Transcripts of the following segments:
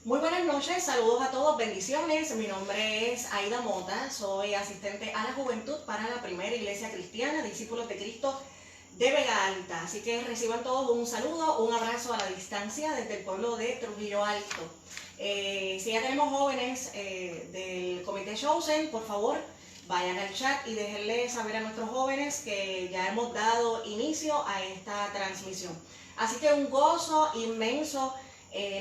Muy buenas noches, saludos a todos, bendiciones. Mi nombre es Aida Mota, soy asistente a la juventud para la Primera Iglesia Cristiana, Discípulos de Cristo de Vega Alta. Así que reciban todos un saludo, un abrazo a la distancia desde el pueblo de Trujillo Alto. Si ya tenemos jóvenes del Comité Chosen, por favor, vayan al chat y déjenle saber a nuestros jóvenes que ya hemos dado inicio a esta transmisión. Así que un gozo inmenso.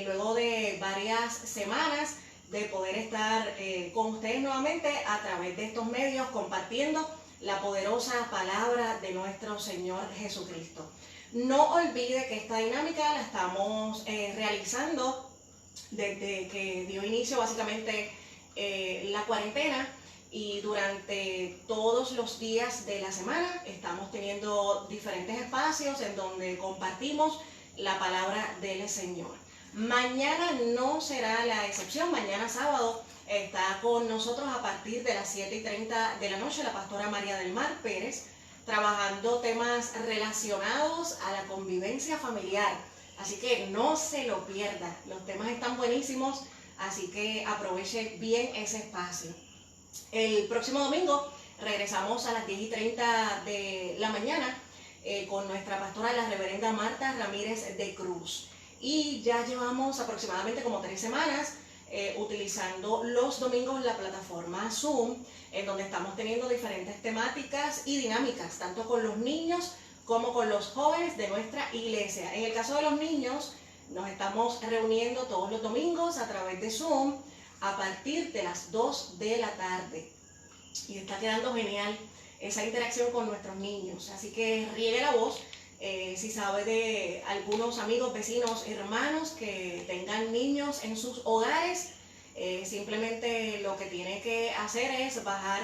Luego de varias semanas de poder estar con ustedes nuevamente a través de estos medios compartiendo la poderosa palabra de nuestro Señor Jesucristo. No olvide que esta dinámica la estamos realizando desde que dio inicio básicamente la cuarentena, y durante todos los días de la semana estamos teniendo diferentes espacios en donde compartimos la palabra del Señor. Mañana no será la excepción. Mañana sábado está con nosotros a partir de las 7:30 de la noche la pastora María del Mar Pérez, trabajando temas relacionados a la convivencia familiar. Así que no se lo pierda, los temas están buenísimos, así que aproveche bien ese espacio. El próximo domingo regresamos a las 10:30 de la mañana con nuestra pastora, la reverenda Marta Ramírez de Cruz. Y ya llevamos aproximadamente como 3 semanas utilizando los domingos la plataforma Zoom, en donde estamos teniendo diferentes temáticas y dinámicas, tanto con los niños como con los jóvenes de nuestra iglesia. En el caso de los niños, nos estamos reuniendo todos los domingos a través de Zoom a partir de las 2 de la tarde. Y está quedando genial esa interacción con nuestros niños. Así que riegue la voz. Si sabe de algunos amigos, vecinos, hermanos que tengan niños en sus hogares, simplemente lo que tiene que hacer es bajar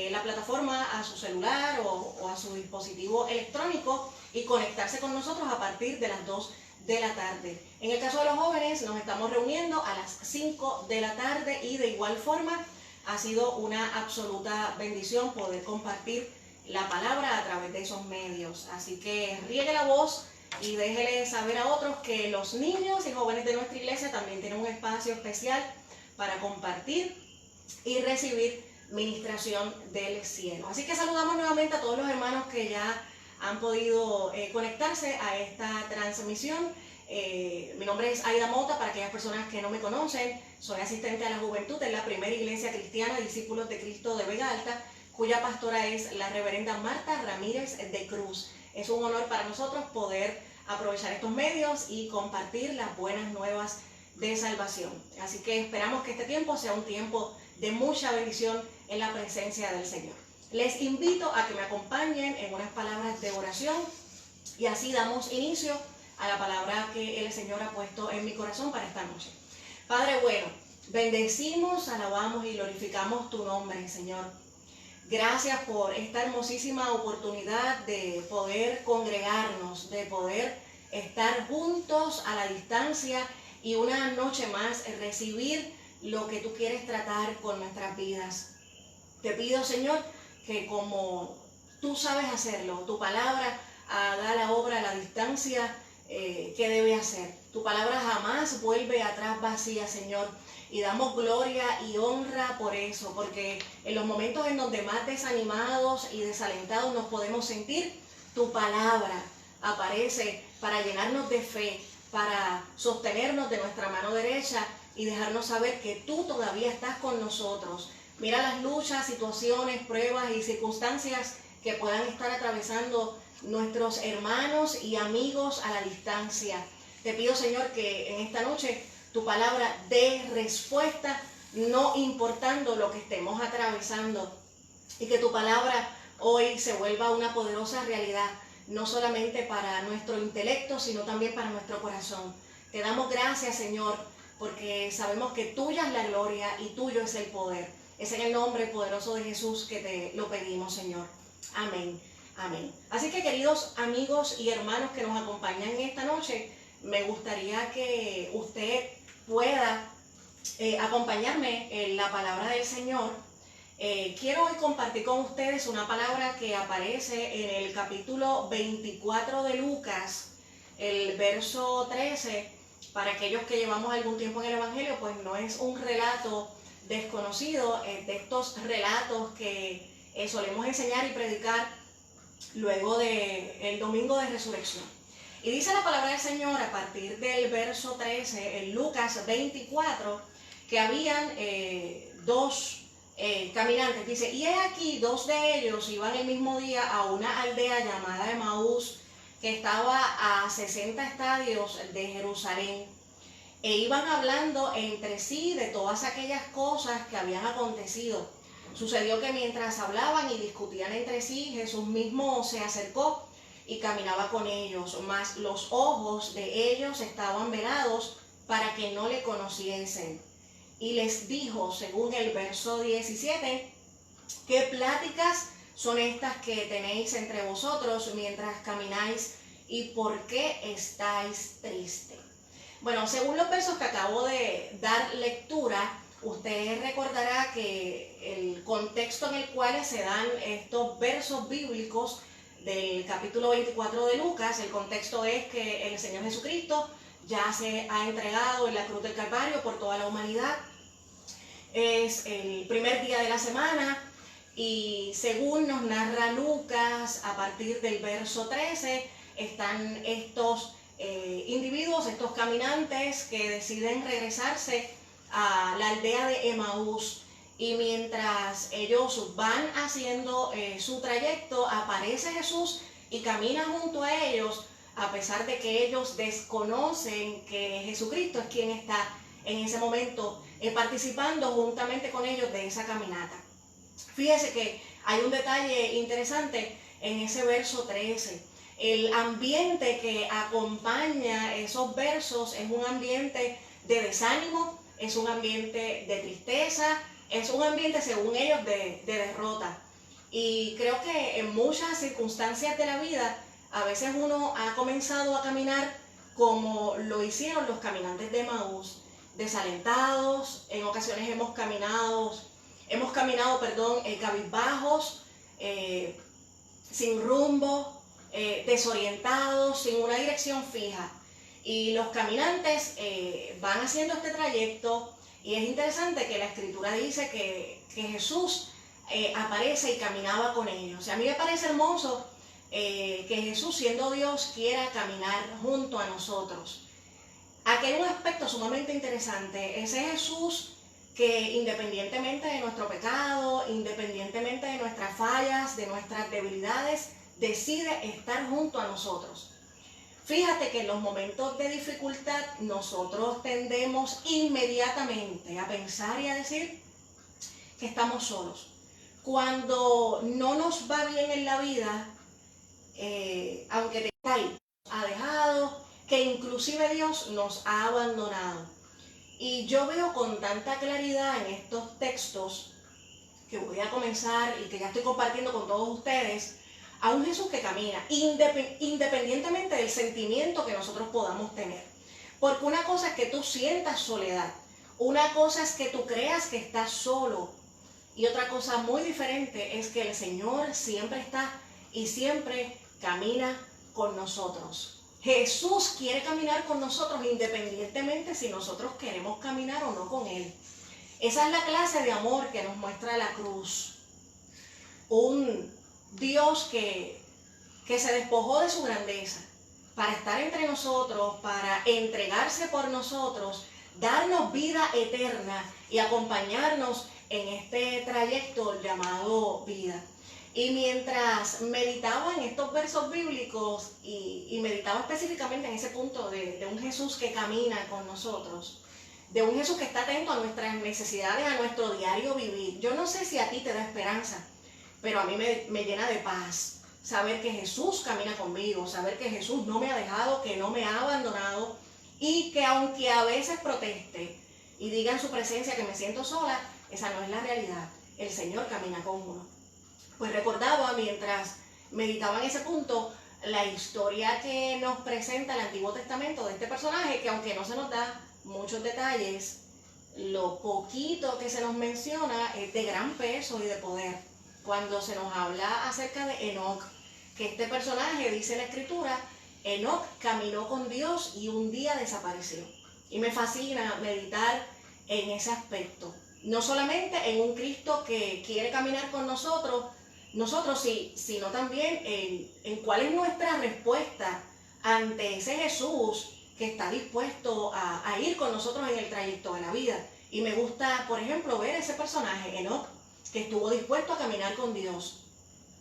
la plataforma a su celular o a su dispositivo electrónico y conectarse con nosotros a partir de las 2 de la tarde. En el caso de los jóvenes, nos estamos reuniendo a las 5 de la tarde y de igual forma ha sido una absoluta bendición poder compartir la palabra a través de esos medios. Así que riegue la voz y déjele saber a otros que los niños y jóvenes de nuestra iglesia también tienen un espacio especial para compartir y recibir ministración del cielo. Así que saludamos nuevamente a todos los hermanos que ya han podido conectarse a esta transmisión. Mi nombre es Aida Mota, para aquellas personas que no me conocen, soy asistente a la juventud en la Primera Iglesia Cristiana, Discípulos de Cristo de Vega Alta, cuya pastora es la reverenda Marta Ramírez de Cruz. Es un honor para nosotros poder aprovechar estos medios y compartir las buenas nuevas de salvación. Así que esperamos que este tiempo sea un tiempo de mucha bendición en la presencia del Señor. Les invito a que me acompañen en unas palabras de oración y así damos inicio a la palabra que el Señor ha puesto en mi corazón para esta noche. Padre bueno, bendecimos, alabamos y glorificamos tu nombre, Señor. Gracias por esta hermosísima oportunidad de poder congregarnos, de poder estar juntos a la distancia y una noche más recibir lo que tú quieres tratar con nuestras vidas. Te pido, Señor, que como tú sabes hacerlo, tu palabra haga la obra a la distancia que debe hacer. Tu palabra jamás vuelve atrás vacía, Señor. Y damos gloria y honra por eso, porque en los momentos en donde más desanimados y desalentados nos podemos sentir, tu palabra aparece para llenarnos de fe, para sostenernos de nuestra mano derecha y dejarnos saber que tú todavía estás con nosotros. Mira las luchas, situaciones, pruebas y circunstancias que puedan estar atravesando nuestros hermanos y amigos a la distancia. Te pido, Señor, que en esta noche tu palabra dé respuesta, no importando lo que estemos atravesando, y que tu palabra hoy se vuelva una poderosa realidad, no solamente para nuestro intelecto, sino también para nuestro corazón. Te damos gracias, Señor, porque sabemos que tuya es la gloria y tuyo es el poder. Es en el nombre poderoso de Jesús que te lo pedimos, Señor. Amén. Amén. Así que, queridos amigos y hermanos que nos acompañan esta noche, me gustaría que usted pueda acompañarme en la palabra del Señor. Quiero hoy compartir con ustedes una palabra que aparece en el capítulo 24 de Lucas, el verso 13 para aquellos que llevamos algún tiempo en el Evangelio, pues no es un relato desconocido, de estos relatos que solemos enseñar y predicar luego del domingo de resurrección. Y dice la palabra del Señor a partir del verso 13, en Lucas 24, que habían dos caminantes. Dice, y he aquí, dos de ellos iban el mismo día a una aldea llamada Emaús, que estaba a 60 estadios de Jerusalén, e iban hablando entre sí de todas aquellas cosas que habían acontecido. Sucedió que mientras hablaban y discutían entre sí, Jesús mismo se acercó y caminaba con ellos, mas los ojos de ellos estaban velados para que no le conociesen. Y les dijo, según el verso 17, ¿qué pláticas son estas que tenéis entre vosotros mientras camináis, y por qué estáis tristes? Bueno, según los versos que acabo de dar lectura, usted recordará que el contexto en el cual se dan estos versos bíblicos del capítulo 24 de Lucas, el contexto es que el Señor Jesucristo ya se ha entregado en la cruz del Calvario por toda la humanidad. Es el primer día de la semana y según nos narra Lucas, a partir del verso 13, están estos individuos, estos caminantes que deciden regresarse a la aldea de Emaús, y mientras ellos van haciendo su trayecto, aparece Jesús y camina junto a ellos, a pesar de que ellos desconocen que Jesucristo es quien está en ese momento participando juntamente con ellos de esa caminata. Fíjese que hay un detalle interesante en ese verso 13. El ambiente que acompaña esos versos es un ambiente de desánimo, es un ambiente de tristeza, es un ambiente, según ellos, de derrota. Y creo que en muchas circunstancias de la vida, a veces uno ha comenzado a caminar como lo hicieron los caminantes de Emaús, desalentados. En ocasiones hemos caminado, cabizbajos, sin rumbo, desorientados, sin una dirección fija. Y los caminantes van haciendo este trayecto, y es interesante que la Escritura dice que Jesús aparece y caminaba con ellos. O sea, a mí me parece hermoso que Jesús, siendo Dios, quiera caminar junto a nosotros. Aquí hay un aspecto sumamente interesante. Ese Jesús que, independientemente de nuestro pecado, independientemente de nuestras fallas, de nuestras debilidades, decide estar junto a nosotros. Fíjate que en los momentos de dificultad nosotros tendemos inmediatamente a pensar y a decir que estamos solos. Cuando no nos va bien en la vida, aunque te ha dejado, que inclusive Dios nos ha abandonado. Y yo veo con tanta claridad en estos textos que voy a comenzar y que ya estoy compartiendo con todos ustedes, a un Jesús que camina, independientemente del sentimiento que nosotros podamos tener. Porque una cosa es que tú sientas soledad, una cosa es que tú creas que estás solo, y otra cosa muy diferente es que el Señor siempre está y siempre camina con nosotros. Jesús quiere caminar con nosotros independientemente si nosotros queremos caminar o no con Él. Esa es la clase de amor que nos muestra la cruz. Un Dios que se despojó de su grandeza para estar entre nosotros, para entregarse por nosotros, darnos vida eterna y acompañarnos en este trayecto llamado vida. Y mientras meditaba en estos versos bíblicos y meditaba específicamente en ese punto de un Jesús que camina con nosotros, de un Jesús que está atento a nuestras necesidades, a nuestro diario vivir. Yo no sé si a ti te da esperanza, pero a mí me llena de paz saber que Jesús camina conmigo, saber que Jesús no me ha dejado, que no me ha abandonado, y que aunque a veces proteste y diga en su presencia que me siento sola, esa no es la realidad. El Señor camina con uno. Pues recordaba mientras meditaba en ese punto la historia que nos presenta el Antiguo Testamento de este personaje, que aunque no se nos da muchos detalles, lo poquito que se nos menciona es de gran peso y de poder. Cuando se nos habla acerca de Enoc, que este personaje, dice la Escritura, Enoc caminó con Dios y un día desapareció. y me fascina meditar en ese aspecto. No solamente en un Cristo que quiere caminar con nosotros, sino también en cuál es nuestra respuesta ante ese Jesús que está dispuesto a ir con nosotros en el trayecto de la vida. Y me gusta, por ejemplo, ver ese personaje, Enoc, que estuvo dispuesto a caminar con Dios.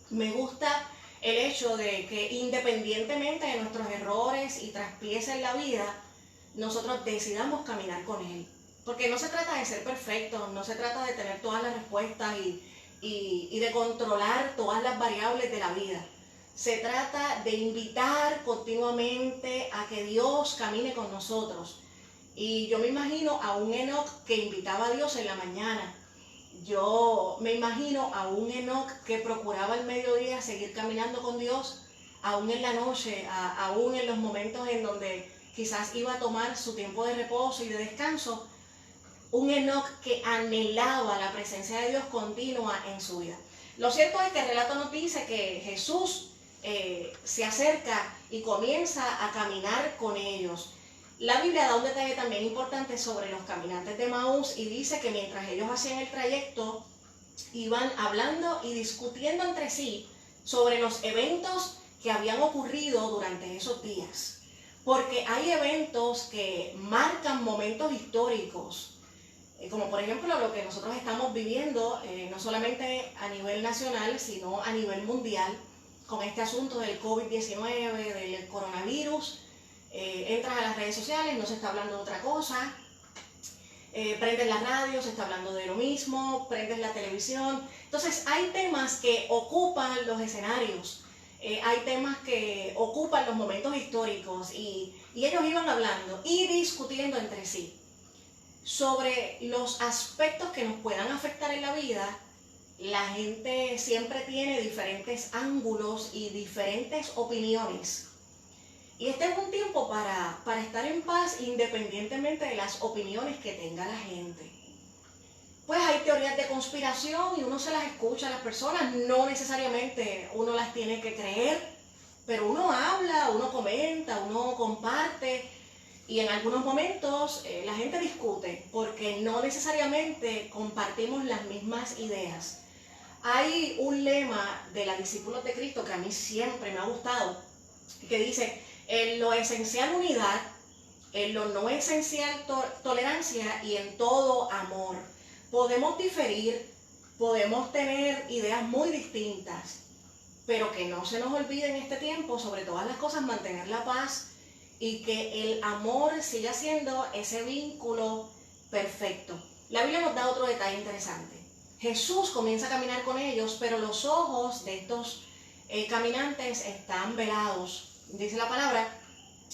Me gusta el hecho de que independientemente de nuestros errores y traspiés en la vida, nosotros decidamos caminar con Él. Porque no se trata de ser perfectos, no se trata de tener todas las respuestas y de controlar todas las variables de la vida. Se trata de invitar continuamente a que Dios camine con nosotros. Y yo me imagino a un Enoc que invitaba a Dios en la mañana. Yo me imagino a un Enoc que procuraba al mediodía seguir caminando con Dios, aún en la noche, aún en los momentos en donde quizás iba a tomar su tiempo de reposo y de descanso. Un Enoc que anhelaba la presencia de Dios continua en su vida. Lo cierto es que el relato nos dice que Jesús se acerca y comienza a caminar con ellos. La Biblia da un detalle también importante sobre los caminantes de Emaús y dice que mientras ellos hacían el trayecto, iban hablando y discutiendo entre sí sobre los eventos que habían ocurrido durante esos días. Porque hay eventos que marcan momentos históricos, como por ejemplo lo que nosotros estamos viviendo, no solamente a nivel nacional, sino a nivel mundial, con este asunto del COVID-19, del coronavirus. Entras a las redes sociales, no se está hablando de otra cosa, prendes la radio, se está hablando de lo mismo, prendes la televisión. Entonces hay temas que ocupan los escenarios, hay temas que ocupan los momentos históricos y ellos iban hablando y discutiendo entre sí sobre los aspectos que nos puedan afectar en la vida. La gente siempre tiene diferentes ángulos y diferentes opiniones. Y este es un tiempo para estar en paz independientemente de las opiniones que tenga la gente. Pues hay teorías de conspiración y uno se las escucha a las personas, no necesariamente uno las tiene que creer, pero uno habla, uno comenta, uno comparte y en algunos momentos la gente discute porque no necesariamente compartimos las mismas ideas. Hay un lema de los discípulos de Cristo que a mí siempre me ha gustado, que dice: en lo esencial unidad, en lo no esencial tolerancia y en todo amor. Podemos diferir, podemos tener ideas muy distintas, pero que no se nos olvide en este tiempo, sobre todas las cosas, mantener la paz y que el amor siga siendo ese vínculo perfecto. La Biblia nos da otro detalle interesante. Jesús comienza a caminar con ellos, pero los ojos de estos caminantes están velados. Dice la palabra,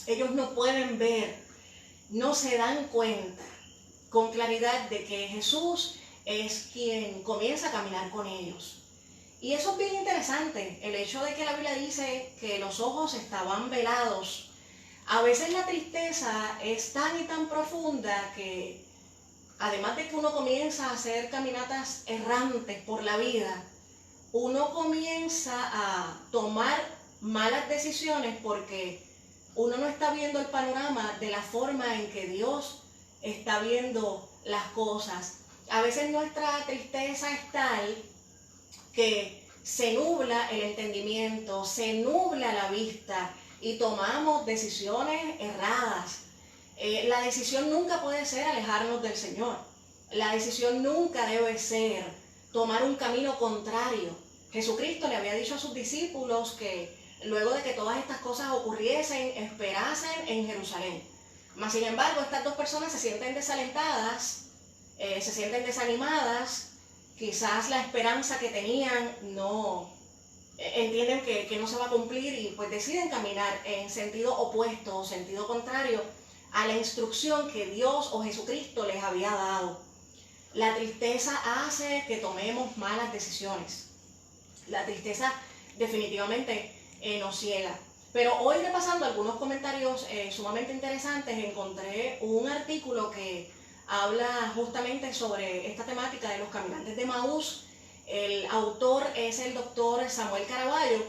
ellos no pueden ver, no se dan cuenta con claridad de que Jesús es quien comienza a caminar con ellos. Y eso es bien interesante, el hecho de que la Biblia dice que los ojos estaban velados. A veces la tristeza es tan y tan profunda que, además de que uno comienza a hacer caminatas errantes por la vida, uno comienza a tomar malas decisiones porque uno no está viendo el panorama de la forma en que Dios está viendo las cosas. A veces nuestra tristeza es tal que se nubla el entendimiento, se nubla la vista y tomamos decisiones erradas. La decisión nunca puede ser alejarnos del Señor. La decisión nunca debe ser tomar un camino contrario. Jesucristo le había dicho a sus discípulos que luego de que todas estas cosas ocurriesen, esperasen en Jerusalén. Mas sin embargo, estas dos personas se sienten desalentadas, se sienten desanimadas, quizás la esperanza que tenían no entienden que no se va a cumplir y pues deciden caminar en sentido opuesto o sentido contrario a la instrucción que Dios o Jesucristo les había dado. La tristeza hace que tomemos malas decisiones. La tristeza definitivamente nos ciega. Pero hoy, repasando algunos comentarios sumamente interesantes, encontré un artículo que habla justamente sobre esta temática de los caminantes de Emaús. El autor es el doctor Samuel Caraballo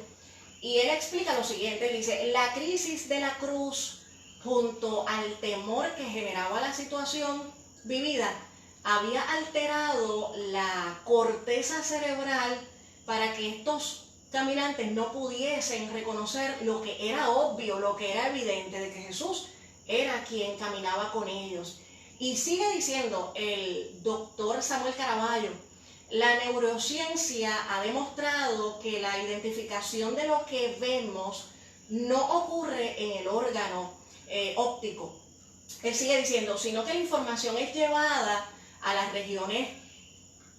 y él explica lo siguiente. Él dice: la crisis de la cruz junto al temor que generaba la situación vivida, había alterado la corteza cerebral para que estos caminantes no pudiesen reconocer lo que era obvio, lo que era evidente, de que Jesús era quien caminaba con ellos. Y sigue diciendo el doctor Samuel Caraballo, la neurociencia ha demostrado que la identificación de lo que vemos no ocurre en el órgano óptico. Él sigue diciendo, sino que la información es llevada a las regiones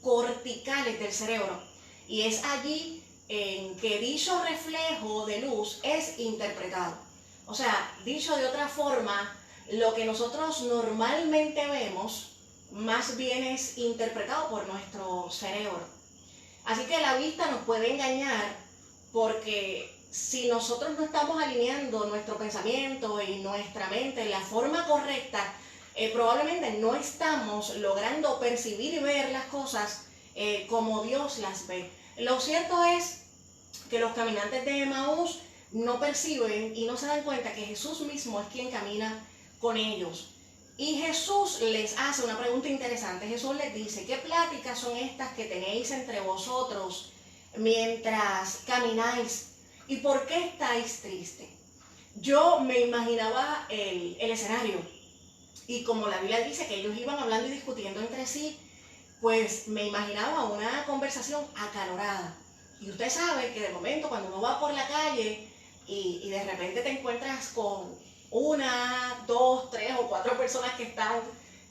corticales del cerebro, y es allí en que dicho reflejo de luz es interpretado. O sea, dicho de otra forma, lo que nosotros normalmente vemos más bien es interpretado por nuestro cerebro. Así que la vista nos puede engañar, porque si nosotros no estamos alineando nuestro pensamiento y nuestra mente en la forma correcta, probablemente no estamos logrando percibir y ver las cosas como Dios las ve. Lo cierto es que los caminantes de Emaús no perciben y no se dan cuenta que Jesús mismo es quien camina con ellos. Y Jesús les hace una pregunta interesante. Jesús les dice, ¿qué pláticas son estas que tenéis entre vosotros mientras camináis? ¿Y por qué estáis tristes? Yo me imaginaba el escenario, y como la Biblia dice que ellos iban hablando y discutiendo entre sí, pues me imaginaba una conversación acalorada. Y usted sabe que de momento cuando uno va por la calle y de repente te encuentras con una, dos, tres o cuatro personas que están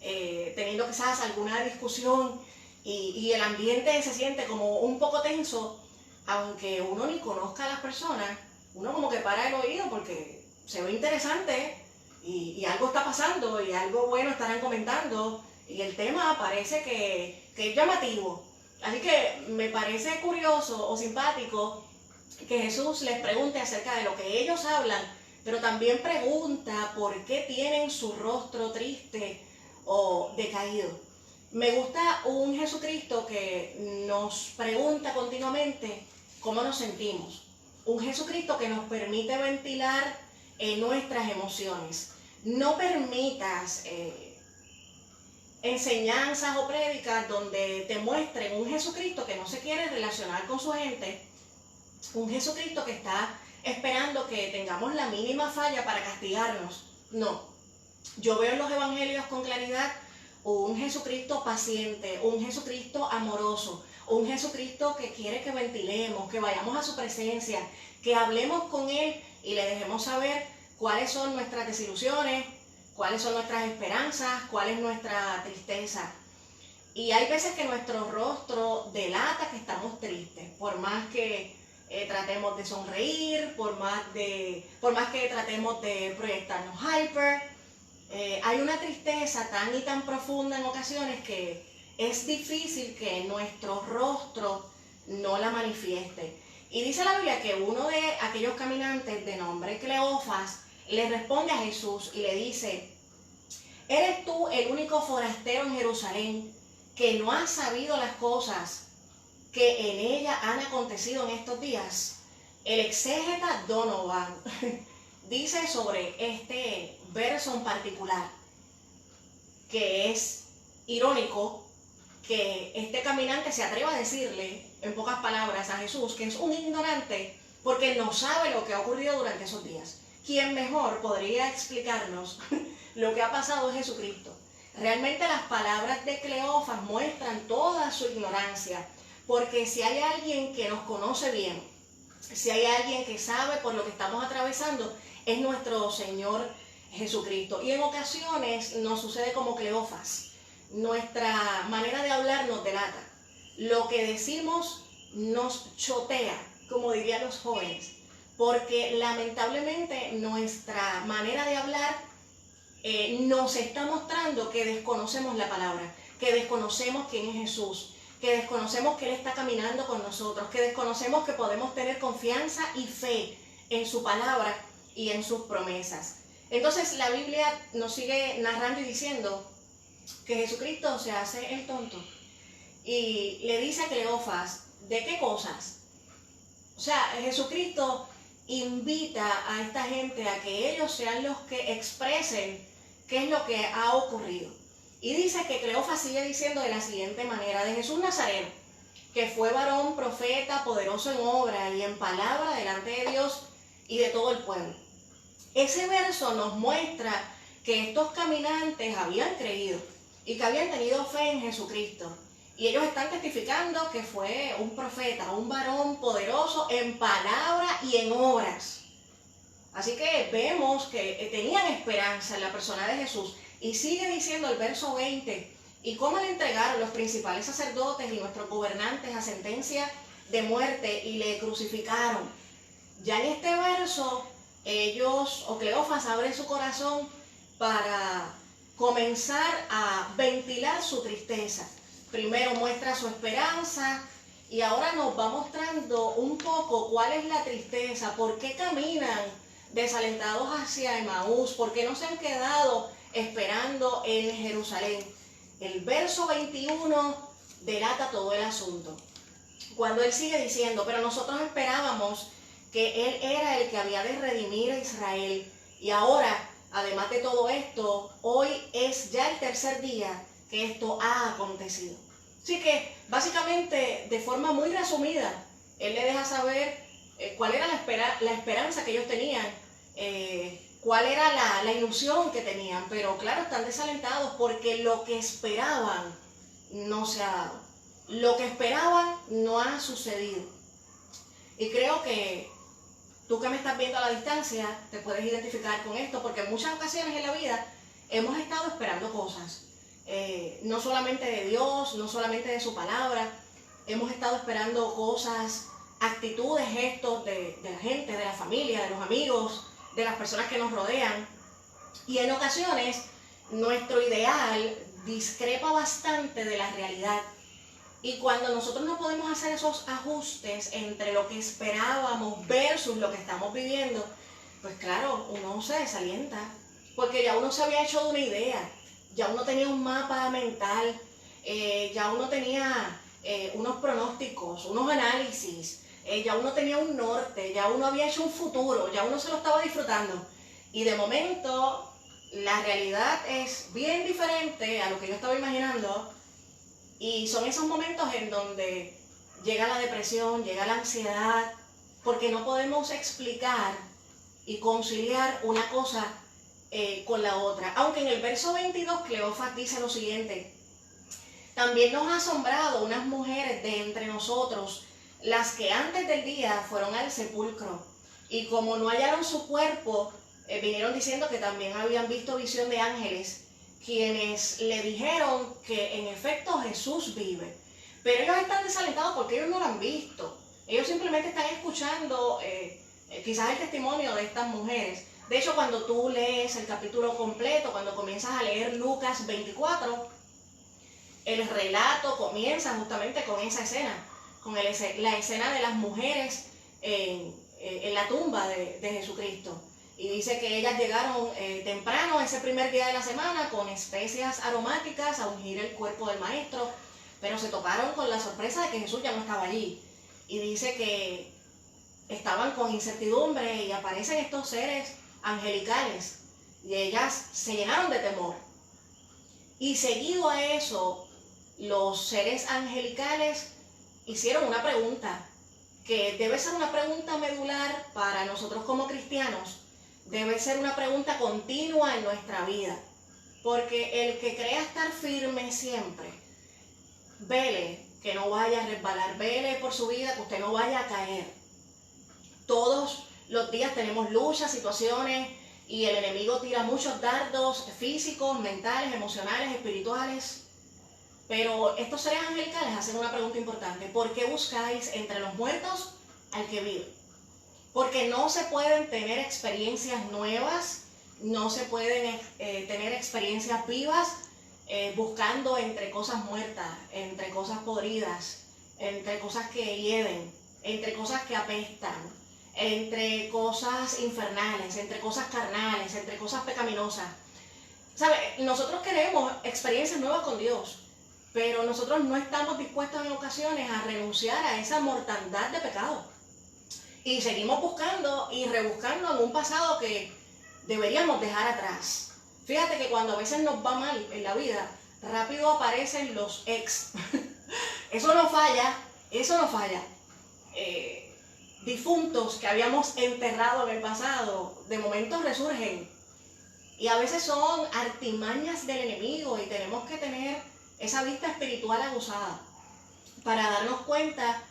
teniendo quizás alguna discusión, y el ambiente se siente como un poco tenso, aunque uno ni conozca a las personas, uno como que para el oído porque se ve interesante y algo está pasando y algo bueno estarán comentando y el tema parece que es llamativo. Así que me parece curioso o simpático que Jesús les pregunte acerca de lo que ellos hablan, pero también pregunta por qué tienen su rostro triste o decaído. Me gusta un Jesucristo que nos pregunta continuamente cómo nos sentimos. Un Jesucristo que nos permite ventilar nuestras emociones. No permitas enseñanzas o prédicas donde te muestren un Jesucristo que no se quiere relacionar con su gente, un Jesucristo que está esperando que tengamos la mínima falla para castigarnos. No, yo veo en los evangelios con claridad un Jesucristo paciente, un Jesucristo amoroso, un Jesucristo que quiere que ventilemos, que vayamos a su presencia, que hablemos con Él y le dejemos saber cuáles son nuestras desilusiones, cuáles son nuestras esperanzas, cuál es nuestra tristeza. Y hay veces que nuestro rostro delata que estamos tristes, por más que tratemos de sonreír, por más que tratemos de proyectarnos hyper. Hay una tristeza tan y tan profunda en ocasiones que es difícil que nuestro rostro no la manifieste. Y dice la Biblia que uno de aquellos caminantes de nombre Cleofas le responde a Jesús y le dice, ¿eres tú el único forastero en Jerusalén que no ha sabido las cosas que en ella han acontecido en estos días? El exégeta Donovan dice sobre este verso en particular que es irónico que este caminante se atreva a decirle, en pocas palabras, a Jesús que es un ignorante porque no sabe lo que ha ocurrido durante esos días. ¿Quién mejor podría explicarnos lo que ha pasado en Jesucristo? Realmente las palabras de Cleofas muestran toda su ignorancia, porque si hay alguien que nos conoce bien, si hay alguien que sabe por lo que estamos atravesando, es nuestro Señor Jesucristo. Y en ocasiones nos sucede como Cleofas. Nuestra manera de hablar nos delata. Lo que decimos nos chotea, como dirían los jóvenes, porque lamentablemente nuestra manera de hablar nos está mostrando que desconocemos la palabra, que desconocemos quién es Jesús, que desconocemos que Él está caminando con nosotros, que desconocemos que podemos tener confianza y fe en su palabra y en sus promesas. Entonces la Biblia nos sigue narrando y diciendo que Jesucristo se hace el tonto y le dice a Cleofas, ¿de qué cosas? O sea, Jesucristo invita a esta gente a que ellos sean los que expresen qué es lo que ha ocurrido. Y dice que Cleofas sigue diciendo de la siguiente manera: de Jesús Nazareno, que fue varón, profeta, poderoso en obra y en palabra delante de Dios y de todo el pueblo. Ese verso nos muestra que estos caminantes habían creído y que habían tenido fe en Jesucristo. Y ellos están testificando que fue un profeta, un varón poderoso en palabra y en obras. Así que vemos que tenían esperanza en la persona de Jesús. Y sigue diciendo el verso 20, y cómo le entregaron los principales sacerdotes y nuestros gobernantes a sentencia de muerte y le crucificaron. Ya en este verso, ellos, o Cleofas, abre su corazón para comenzar a ventilar su tristeza. Primero muestra su esperanza y ahora nos va mostrando un poco cuál es la tristeza, por qué caminan desalentados hacia Emaús, por qué no se han quedado esperando en Jerusalén. El verso 21 delata todo el asunto. Cuando él sigue diciendo, pero nosotros esperábamos que él era el que había de redimir a Israel. Y ahora, además de todo esto, hoy es ya el tercer día que esto ha acontecido. Así que, básicamente, de forma muy resumida, él le deja saber cuál era la esperanza que ellos tenían, cuál era la ilusión que tenían. Pero claro, están desalentados porque lo que esperaban no se ha dado. Lo que esperaban no ha sucedido. Y creo que tú que me estás viendo a la distancia te puedes identificar con esto, porque en muchas ocasiones en la vida hemos estado esperando cosas. No solamente de Dios, no solamente de su palabra, hemos estado esperando cosas, actitudes, gestos de la gente, de la familia, de los amigos, de las personas que nos rodean. Y en ocasiones nuestro ideal discrepa bastante de la realidad. Y cuando nosotros no podemos hacer esos ajustes entre lo que esperábamos versus lo que estamos viviendo, pues claro, uno se desalienta, porque ya uno se había hecho de una idea, ya uno tenía un mapa mental, ya uno tenía unos pronósticos, unos análisis, ya uno tenía un norte, ya uno había hecho un futuro, ya uno se lo estaba disfrutando. Y de momento la realidad es bien diferente a lo que yo estaba imaginando. Y son esos momentos en donde llega la depresión, llega la ansiedad, porque no podemos explicar y conciliar una cosa con la otra. Aunque en el verso 22 Cleofas dice lo siguiente: también nos ha asombrado unas mujeres de entre nosotros, las que antes del día fueron al sepulcro, y como no hallaron su cuerpo, vinieron diciendo que también habían visto visión de ángeles, quienes le dijeron que en efecto Jesús vive. Pero ellos están desalentados porque ellos no lo han visto. Ellos simplemente están escuchando quizás el testimonio de estas mujeres. De hecho, cuando tú lees el capítulo completo, cuando comienzas a leer Lucas 24, el relato comienza justamente con esa escena, con la escena de las mujeres en la tumba de Jesucristo. Y dice que ellas llegaron temprano ese primer día de la semana con especias aromáticas a ungir el cuerpo del maestro, pero se toparon con la sorpresa de que Jesús ya no estaba allí. Y dice que estaban con incertidumbre y aparecen estos seres angelicales y ellas se llenaron de temor. Y seguido a eso, los seres angelicales hicieron una pregunta que debe ser una pregunta medular para nosotros como cristianos. Debe ser una pregunta continua en nuestra vida, porque el que crea estar firme siempre, vele que no vaya a resbalar, vele por su vida que usted no vaya a caer. Todos los días tenemos luchas, situaciones, y el enemigo tira muchos dardos físicos, mentales, emocionales, espirituales. Pero estos seres angelicales hacen una pregunta importante: ¿por qué buscáis entre los muertos al que vive? Porque no se pueden tener experiencias nuevas, no se pueden tener experiencias vivas buscando entre cosas muertas, entre cosas podridas, entre cosas que hieden, entre cosas que apestan, entre cosas infernales, entre cosas carnales, entre cosas pecaminosas. ¿Sabe? Nosotros queremos experiencias nuevas con Dios, pero nosotros no estamos dispuestos en ocasiones a renunciar a esa mortandad de pecado. Y seguimos buscando y rebuscando en un pasado que deberíamos dejar atrás. Fíjate que cuando a veces nos va mal en la vida, rápido aparecen los ex. Eso no falla, eso no falla. Difuntos que habíamos enterrado en el pasado, de momento resurgen. Y a veces son artimañas del enemigo y tenemos que tener esa vista espiritual aguzada para darnos cuenta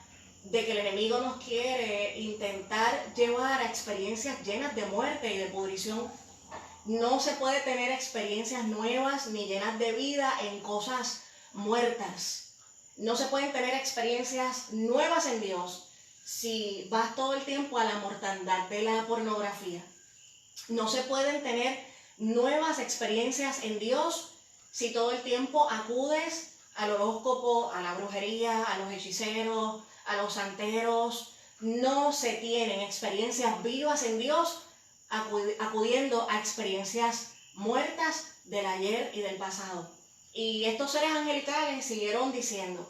de que el enemigo nos quiere intentar llevar a experiencias llenas de muerte y de pudrición. No se puede tener experiencias nuevas ni llenas de vida en cosas muertas. No se pueden tener experiencias nuevas en Dios si vas todo el tiempo a la mortandad de la pornografía. No se pueden tener nuevas experiencias en Dios si todo el tiempo acudes al horóscopo, a la brujería, a los hechiceros, a los santeros. No se tienen experiencias vivas en Dios acudiendo a experiencias muertas del ayer y del pasado. Y estos seres angelicales siguieron diciendo: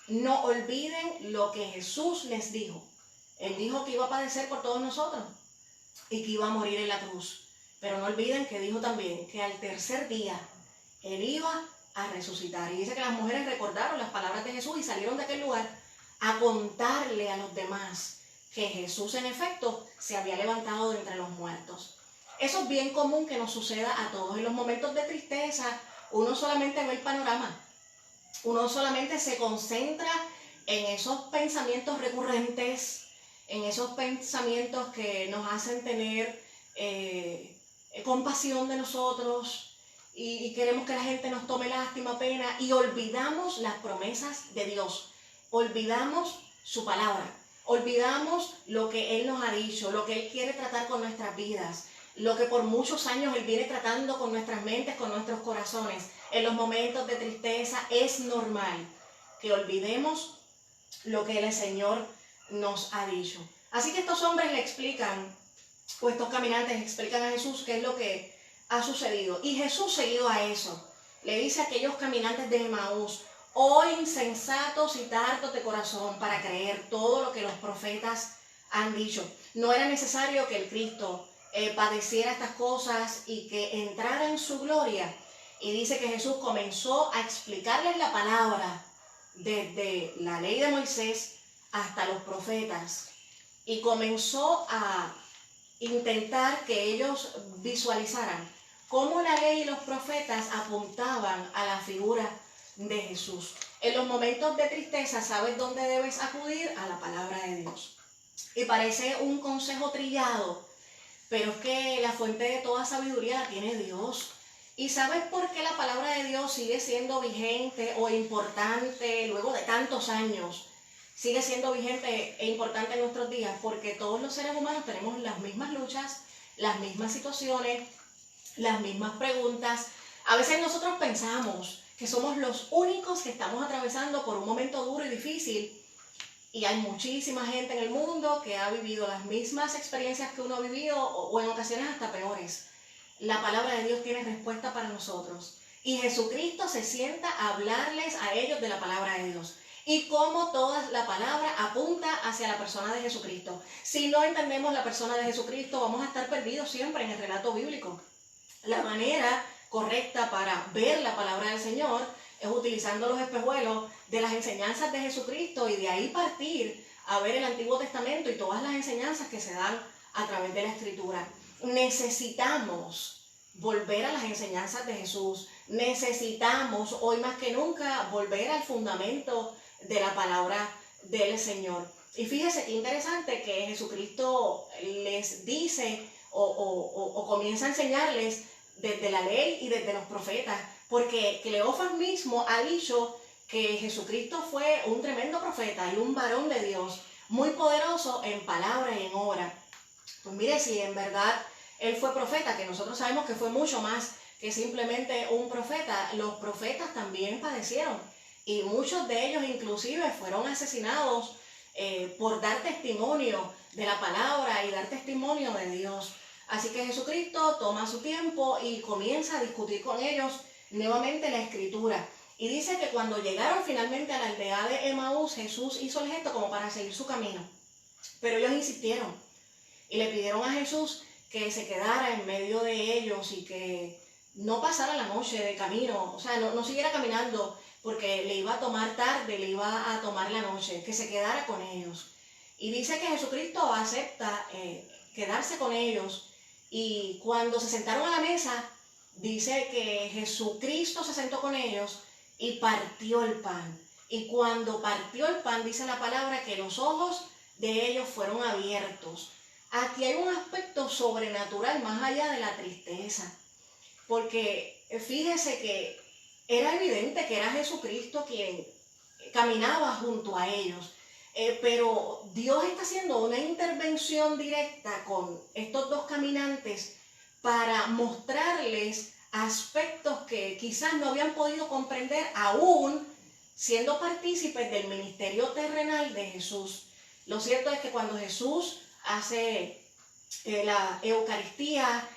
no olviden lo que Jesús les dijo. Él dijo que iba a padecer por todos nosotros y que iba a morir en la cruz. Pero no olviden que dijo también que al tercer día Él iba a resucitar. Y dice que las mujeres recordaron las palabras de Jesús y salieron de aquel lugar a contarle a los demás que Jesús en efecto se había levantado de entre los muertos. Eso es bien común que nos suceda a todos. En los momentos de tristeza, uno solamente ve el panorama. Uno solamente se concentra en esos pensamientos recurrentes, en esos pensamientos que nos hacen tener compasión de nosotros y queremos que la gente nos tome lástima, pena, y olvidamos las promesas de Dios, olvidamos su palabra, olvidamos lo que Él nos ha dicho, lo que Él quiere tratar con nuestras vidas, lo que por muchos años Él viene tratando con nuestras mentes, con nuestros corazones. En los momentos de tristeza es normal que olvidemos lo que el Señor nos ha dicho. Así que estos hombres le explican, o estos caminantes explican a Jesús qué es lo que ha sucedido. Y Jesús, seguido a eso, le dice a aquellos caminantes de Emaús: oh insensatos y tardos de corazón para creer todo lo que los profetas han dicho. No era necesario que el Cristo padeciera estas cosas y que entrara en su gloria. Y dice que Jesús comenzó a explicarles la palabra desde la ley de Moisés hasta los profetas. Y comenzó a intentar que ellos visualizaran cómo la ley y los profetas apuntaban a la figura de Jesús. En los momentos de tristeza, ¿sabes dónde debes acudir? A la palabra de Dios. Y parece un consejo trillado, pero es que la fuente de toda sabiduría la tiene Dios. ¿Y sabes por qué la palabra de Dios sigue siendo vigente o importante luego de tantos años? Sigue siendo vigente e importante en nuestros días porque todos los seres humanos tenemos las mismas luchas, las mismas situaciones, las mismas preguntas. A veces nosotros pensamos que somos los únicos que estamos atravesando por un momento duro y difícil, y hay muchísima gente en el mundo que ha vivido las mismas experiencias que uno ha vivido o en ocasiones hasta peores. La palabra de Dios tiene respuesta para nosotros y Jesucristo se sienta a hablarles a ellos de la palabra de Dios. Y como toda la palabra apunta hacia la persona de Jesucristo. Si no entendemos la persona de Jesucristo, vamos a estar perdidos siempre en el relato bíblico. La manera correcta para ver la palabra del Señor es utilizando los espejuelos de las enseñanzas de Jesucristo y de ahí partir a ver el Antiguo Testamento y todas las enseñanzas que se dan a través de la Escritura. Necesitamos volver a las enseñanzas de Jesús. Necesitamos hoy más que nunca volver al fundamento de la palabra del Señor. Y fíjese qué interesante que Jesucristo les dice o comienza a enseñarles desde la ley y desde los profetas, porque Cleofas mismo ha dicho que Jesucristo fue un tremendo profeta y un varón de Dios, muy poderoso en palabra y en obra. Pues mire, si en verdad él fue profeta, que nosotros sabemos que fue mucho más que simplemente un profeta, los profetas también padecieron y muchos de ellos inclusive fueron asesinados por dar testimonio de la palabra y dar testimonio de Dios. Así que Jesucristo toma su tiempo y comienza a discutir con ellos nuevamente la Escritura. Y dice que cuando llegaron finalmente a la aldea de Emaús, Jesús hizo el gesto como para seguir su camino. Pero ellos insistieron y le pidieron a Jesús que se quedara en medio de ellos y que no pasara la noche de camino, o sea, no siguiera caminando porque le iba a tomar tarde, le iba a tomar la noche, que se quedara con ellos. Y dice que Jesucristo acepta quedarse con ellos, y cuando se sentaron a la mesa, dice que Jesucristo se sentó con ellos y partió el pan. Y cuando partió el pan, dice la palabra que los ojos de ellos fueron abiertos. Aquí hay un aspecto sobrenatural más allá de la tristeza, porque fíjese que era evidente que era Jesucristo quien caminaba junto a ellos, pero Dios está haciendo una intervención directa con estos dos caminantes para mostrarles aspectos que quizás no habían podido comprender aún siendo partícipes del ministerio terrenal de Jesús. Lo cierto es que cuando Jesús hace la Eucaristía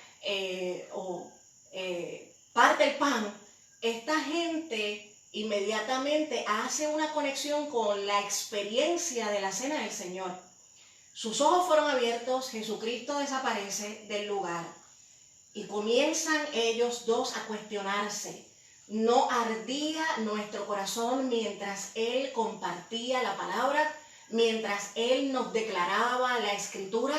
parte el pan, esta gente inmediatamente hace una conexión con la experiencia de la cena del Señor. Sus ojos fueron abiertos, Jesucristo desaparece del lugar y comienzan ellos dos a cuestionarse. ¿No ardía nuestro corazón mientras Él compartía la palabra, mientras Él nos declaraba la Escritura?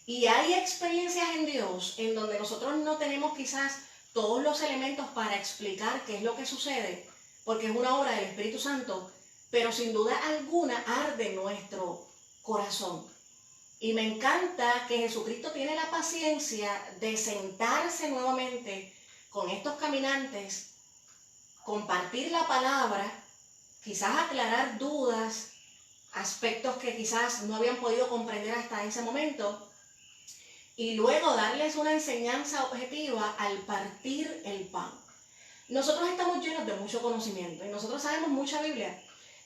Y hay experiencias en Dios en donde nosotros no tenemos quizás todos los elementos para explicar qué es lo que sucede, porque es una obra del Espíritu Santo, pero sin duda alguna arde nuestro corazón. Y me encanta que Jesucristo tiene la paciencia de sentarse nuevamente con estos caminantes, compartir la palabra, quizás aclarar dudas, aspectos que quizás no habían podido comprender hasta ese momento, y luego darles una enseñanza objetiva al partir el pan. Nosotros estamos llenos de mucho conocimiento y nosotros sabemos mucha Biblia.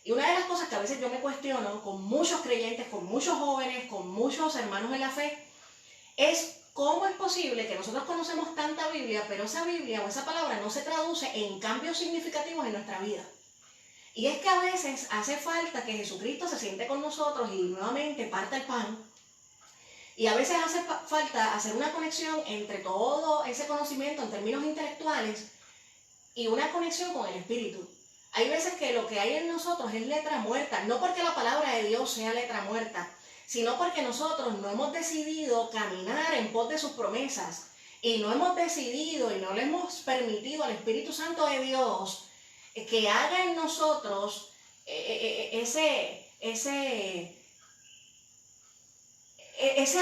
Y una de las cosas que a veces yo me cuestiono con muchos creyentes, con muchos jóvenes, con muchos hermanos en la fe, es cómo es posible que nosotros conocemos tanta Biblia, pero esa Biblia o esa palabra no se traduce en cambios significativos en nuestra vida. Y es que a veces hace falta que Jesucristo se siente con nosotros y nuevamente parta el pan. Y a veces hace falta hacer una conexión entre todo ese conocimiento en términos intelectuales y una conexión con el Espíritu. Hay veces que lo que hay en nosotros es letra muerta, no porque la palabra de Dios sea letra muerta, sino porque nosotros no hemos decidido caminar en pos de sus promesas y no hemos decidido y no le hemos permitido al Espíritu Santo de Dios que haga en nosotros ese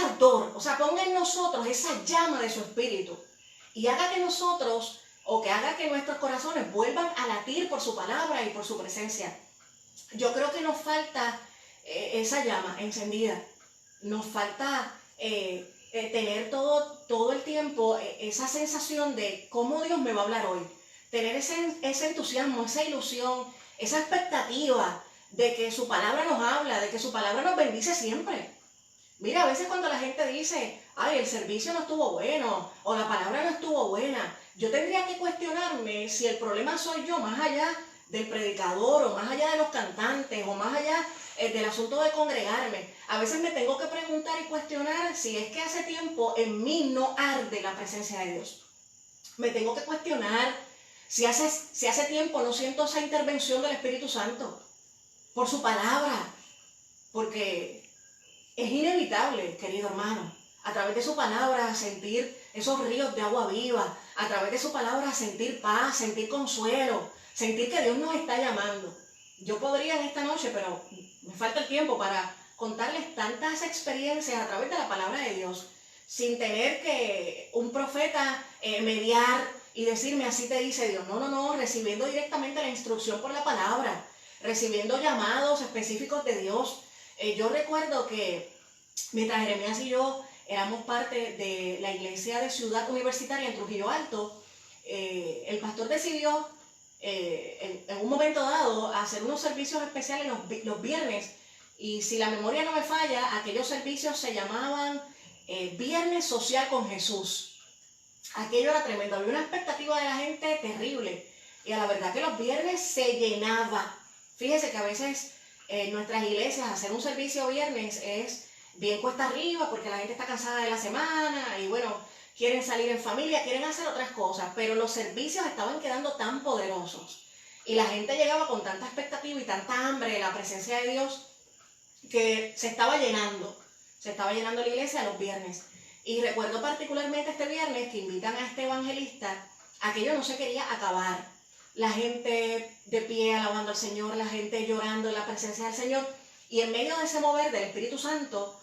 ardor, o sea, ponga en nosotros esa llama de su espíritu y haga que nosotros, o que haga que nuestros corazones vuelvan a latir por su palabra y por su presencia. Yo creo que nos falta esa llama encendida, nos falta tener todo el tiempo esa sensación de cómo Dios me va a hablar hoy, tener ese entusiasmo, esa ilusión, esa expectativa de que su palabra nos habla, de que su palabra nos bendice siempre. Mira, a veces cuando la gente dice, ay, el servicio no estuvo bueno, o la palabra no estuvo buena, yo tendría que cuestionarme si el problema soy yo, más allá del predicador, o más allá de los cantantes, o más allá del asunto de congregarme. A veces me tengo que preguntar y cuestionar si es que hace tiempo en mí no arde la presencia de Dios. Me tengo que cuestionar si hace tiempo no siento esa intervención del Espíritu Santo por su palabra, porque es inevitable, querido hermano, a través de su palabra sentir esos ríos de agua viva, a través de su palabra sentir paz, sentir consuelo, sentir que Dios nos está llamando. Yo podría en esta noche, pero me falta el tiempo para contarles tantas experiencias a través de la palabra de Dios, sin tener que un profeta mediar y decirme así te dice Dios. No, recibiendo directamente la instrucción por la palabra, recibiendo llamados específicos de Dios. Yo recuerdo que mientras Jeremías y yo éramos parte de la iglesia de Ciudad Universitaria en Trujillo Alto, el pastor decidió en un momento dado hacer unos servicios especiales los viernes, y si la memoria no me falla, aquellos servicios se llamaban Viernes Social con Jesús. Aquello era tremendo, había una expectativa de la gente terrible, y a la verdad que los viernes se llenaba. Fíjese que a veces en nuestras iglesias hacer un servicio viernes es bien cuesta arriba porque la gente está cansada de la semana y bueno, quieren salir en familia, quieren hacer otras cosas, pero los servicios estaban quedando tan poderosos y la gente llegaba con tanta expectativa y tanta hambre de la presencia de Dios que se estaba llenando la iglesia los viernes. Y recuerdo particularmente este viernes que invitan a este evangelista, aquello no se quería acabar. La gente de pie alabando al Señor, la gente llorando en la presencia del Señor. Y en medio de ese mover del Espíritu Santo,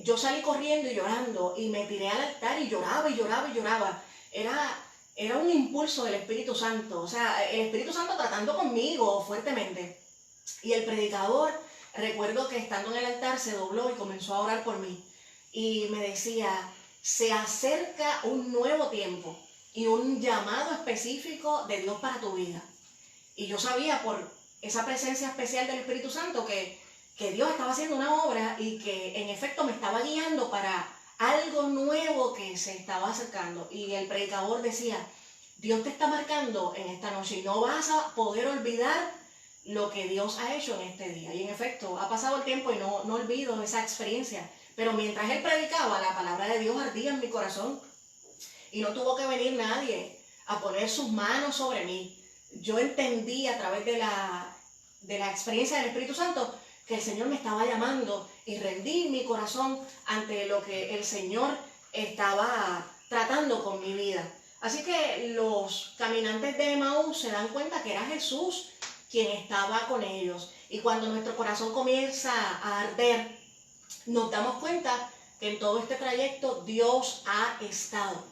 yo salí corriendo y llorando y me tiré al altar y lloraba y lloraba y lloraba. Era un impulso del Espíritu Santo, o sea, el Espíritu Santo tratando conmigo fuertemente. Y el predicador, recuerdo que estando en el altar se dobló y comenzó a orar por mí. Y me decía, se acerca un nuevo tiempo y un llamado específico de Dios para tu vida. Y yo sabía por esa presencia especial del Espíritu Santo que Dios estaba haciendo una obra y que en efecto me estaba guiando para algo nuevo que se estaba acercando. Y el predicador decía, Dios te está marcando en esta noche y no vas a poder olvidar lo que Dios ha hecho en este día. Y en efecto, ha pasado el tiempo y no olvido esa experiencia. Pero mientras él predicaba, la palabra de Dios ardía en mi corazón. Y no tuvo que venir nadie a poner sus manos sobre mí. Yo entendí a través de la experiencia del Espíritu Santo que el Señor me estaba llamando y rendí mi corazón ante lo que el Señor estaba tratando con mi vida. Así que los caminantes de Emaús se dan cuenta que era Jesús quien estaba con ellos. Y cuando nuestro corazón comienza a arder, nos damos cuenta que en todo este trayecto Dios ha estado.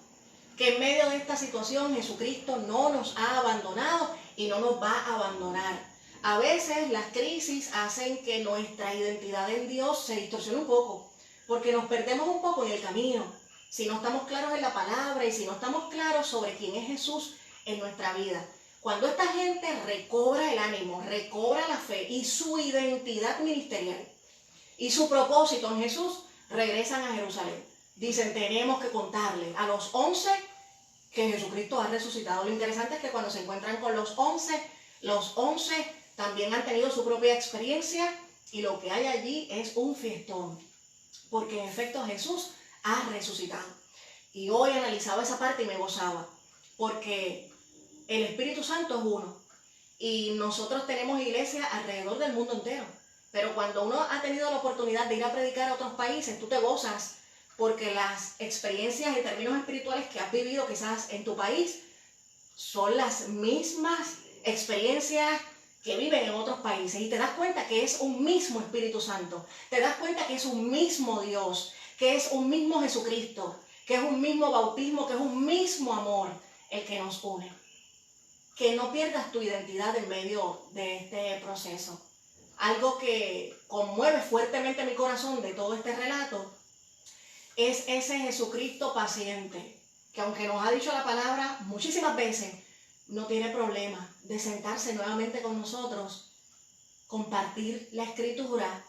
Que en medio de esta situación Jesucristo no nos ha abandonado y no nos va a abandonar. A veces las crisis hacen que nuestra identidad en Dios se distorsione un poco, porque nos perdemos un poco en el camino. Si no estamos claros en la palabra y si no estamos claros sobre quién es Jesús en nuestra vida. Cuando esta gente recobra el ánimo, recobra la fe y su identidad ministerial y su propósito en Jesús, regresan a Jerusalén. Dicen, tenemos que contarle a los 11 que Jesucristo ha resucitado. Lo interesante es que cuando se encuentran con los 11 también han tenido su propia experiencia y lo que hay allí es un fiestón. Porque en efecto Jesús ha resucitado. Y hoy analizaba esa parte y me gozaba. Porque el Espíritu Santo es uno. Y nosotros tenemos iglesias alrededor del mundo entero. Pero cuando uno ha tenido la oportunidad de ir a predicar a otros países, tú te gozas porque las experiencias y términos espirituales que has vivido quizás en tu país son las mismas experiencias que viven en otros países. Y te das cuenta que es un mismo Espíritu Santo. Te das cuenta que es un mismo Dios, que es un mismo Jesucristo, que es un mismo bautismo, que es un mismo amor el que nos une. Que no pierdas tu identidad en medio de este proceso. Algo que conmueve fuertemente mi corazón de todo este relato es ese Jesucristo paciente, que aunque nos ha dicho la palabra muchísimas veces, no tiene problema de sentarse nuevamente con nosotros, compartir la Escritura,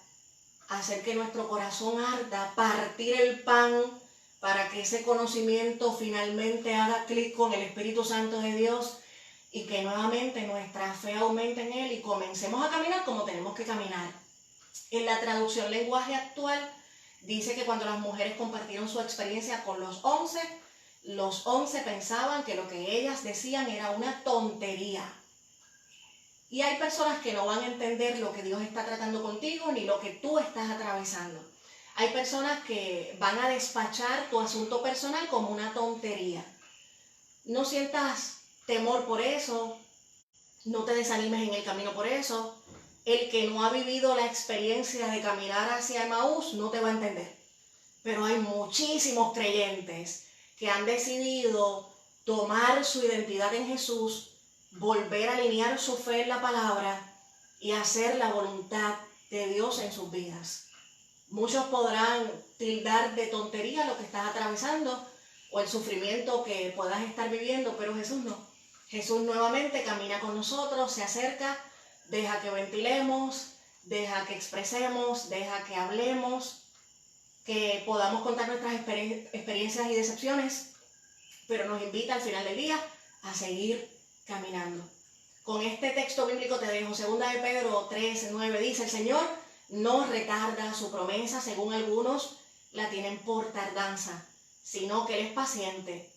hacer que nuestro corazón arda, partir el pan para que ese conocimiento finalmente haga clic con el Espíritu Santo de Dios y que nuevamente nuestra fe aumente en Él y comencemos a caminar como tenemos que caminar. En la traducción lenguaje actual dice que cuando las mujeres compartieron su experiencia con los 11 pensaban que lo que ellas decían era una tontería. Y hay personas que no van a entender lo que Dios está tratando contigo ni lo que tú estás atravesando. Hay personas que van a despachar tu asunto personal como una tontería. No sientas temor por eso, no te desanimes en el camino por eso. El que no ha vivido la experiencia de caminar hacia Emaús no te va a entender. Pero hay muchísimos creyentes que han decidido tomar su identidad en Jesús, volver a alinear su fe en la palabra y hacer la voluntad de Dios en sus vidas. Muchos podrán tildar de tontería lo que estás atravesando o el sufrimiento que puedas estar viviendo, pero Jesús no. Jesús nuevamente camina con nosotros, se acerca, deja que ventilemos, deja que expresemos, deja que hablemos, que podamos contar nuestras experiencias y decepciones, pero nos invita al final del día a seguir caminando. Con este texto bíblico te dejo. 2 de Pedro 3:9 dice: el Señor no retarda su promesa, según algunos la tienen por tardanza, sino que Él es paciente,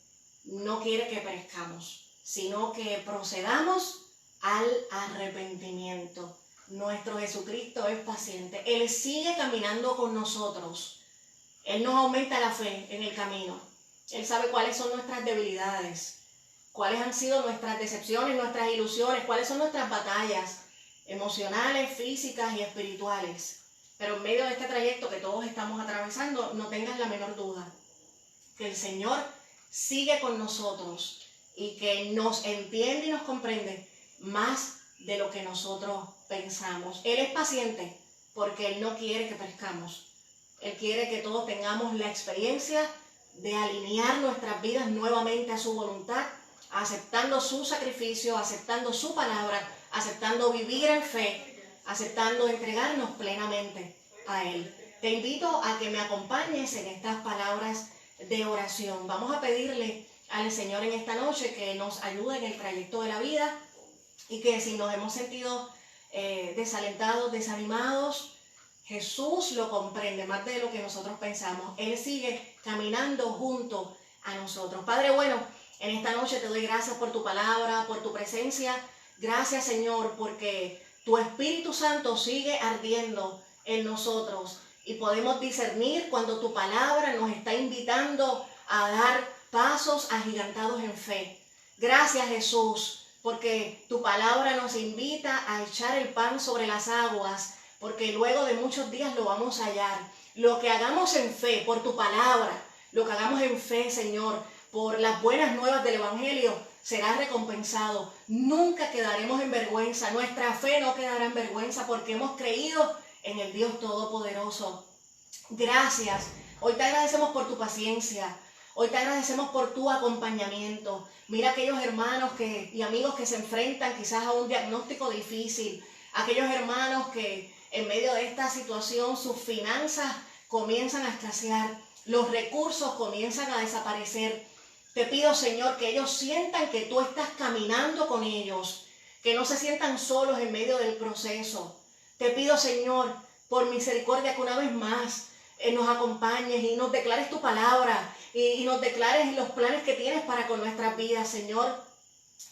no quiere que perezcamos, sino que procedamos al arrepentimiento. Nuestro Jesucristo es paciente. Él sigue caminando con nosotros. Él nos aumenta la fe en el camino. Él sabe cuáles son nuestras debilidades, cuáles han sido nuestras decepciones, nuestras ilusiones, cuáles son nuestras batallas emocionales, físicas y espirituales. Pero en medio de este trayecto que todos estamos atravesando, no tengas la menor duda que el Señor sigue con nosotros y que nos entiende y nos comprende más de lo que nosotros pensamos. Él es paciente porque Él no quiere que perezcamos. Él quiere que todos tengamos la experiencia de alinear nuestras vidas nuevamente a su voluntad, aceptando su sacrificio, aceptando su palabra, aceptando vivir en fe, aceptando entregarnos plenamente a Él. Te invito a que me acompañes en estas palabras de oración. Vamos a pedirle al Señor en esta noche que nos ayude en el trayecto de la vida y que si nos hemos sentido desalentados, desanimados, Jesús lo comprende más de lo que nosotros pensamos. Él sigue caminando junto a nosotros. Padre bueno, en esta noche te doy gracias por tu palabra, por tu presencia. Gracias, Señor, porque tu Espíritu Santo sigue ardiendo en nosotros y podemos discernir cuando tu palabra nos está invitando a dar pasos agigantados en fe. Gracias, Jesús, porque tu palabra nos invita a echar el pan sobre las aguas, porque luego de muchos días lo vamos a hallar. Lo que hagamos en fe por tu palabra, lo que hagamos en fe, Señor, por las buenas nuevas del Evangelio, será recompensado. Nunca quedaremos en vergüenza. Nuestra fe no quedará en vergüenza porque hemos creído en el Dios Todopoderoso. Gracias. Hoy te agradecemos por tu paciencia. Hoy te agradecemos por tu acompañamiento. Mira aquellos hermanos y amigos que se enfrentan quizás a un diagnóstico difícil. Aquellos hermanos que en medio de esta situación sus finanzas comienzan a escasear. Los recursos comienzan a desaparecer. Te pido, Señor, que ellos sientan que tú estás caminando con ellos, que no se sientan solos en medio del proceso. Te pido, Señor, por misericordia, que una vez más nos acompañes y nos declares tu palabra y nos declares los planes que tienes para con nuestras vidas, Señor.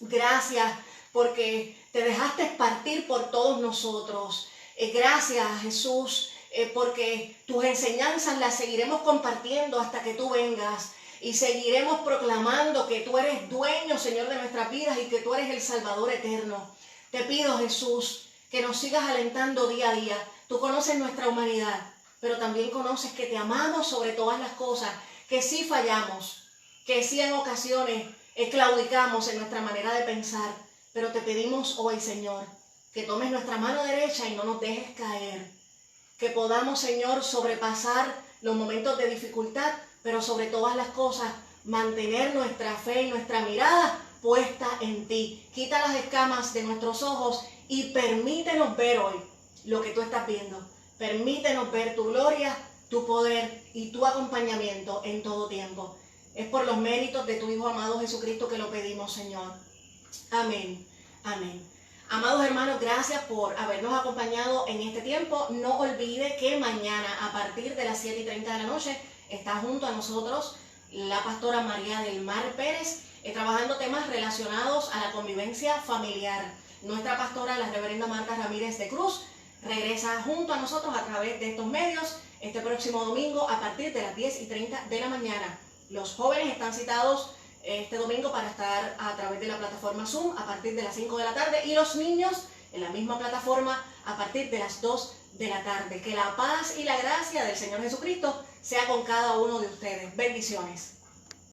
Gracias porque te dejaste partir por todos nosotros. Gracias, Jesús, porque tus enseñanzas las seguiremos compartiendo hasta que tú vengas. Y seguiremos proclamando que tú eres dueño, Señor, de nuestras vidas y que tú eres el Salvador eterno. Te pido, Jesús, que nos sigas alentando día a día. Tú conoces nuestra humanidad, pero también conoces que te amamos sobre todas las cosas, que sí fallamos, que sí en ocasiones claudicamos en nuestra manera de pensar. Pero te pedimos hoy, Señor, que tomes nuestra mano derecha y no nos dejes caer. Que podamos, Señor, sobrepasar los momentos de dificultad, pero sobre todas las cosas, mantener nuestra fe y nuestra mirada puesta en ti. Quita las escamas de nuestros ojos y permítenos ver hoy lo que tú estás viendo. Permítenos ver tu gloria, tu poder y tu acompañamiento en todo tiempo. Es por los méritos de tu Hijo amado Jesucristo que lo pedimos, Señor. Amén. Amén. Amados hermanos, gracias por habernos acompañado en este tiempo. No olvide que mañana a partir de las 7:30 de la noche está junto a nosotros la pastora María del Mar Pérez, trabajando temas relacionados a la convivencia familiar. Nuestra pastora, la reverenda Marta Ramírez de Cruz, regresa junto a nosotros a través de estos medios este próximo domingo a partir de las 10:30 de la mañana. Los jóvenes están citados este domingo para estar a través de la plataforma Zoom a partir de las 5 de la tarde y los niños en la misma plataforma a partir de las 2 de la tarde. Que la paz y la gracia del Señor Jesucristo sea con cada uno de ustedes. Bendiciones.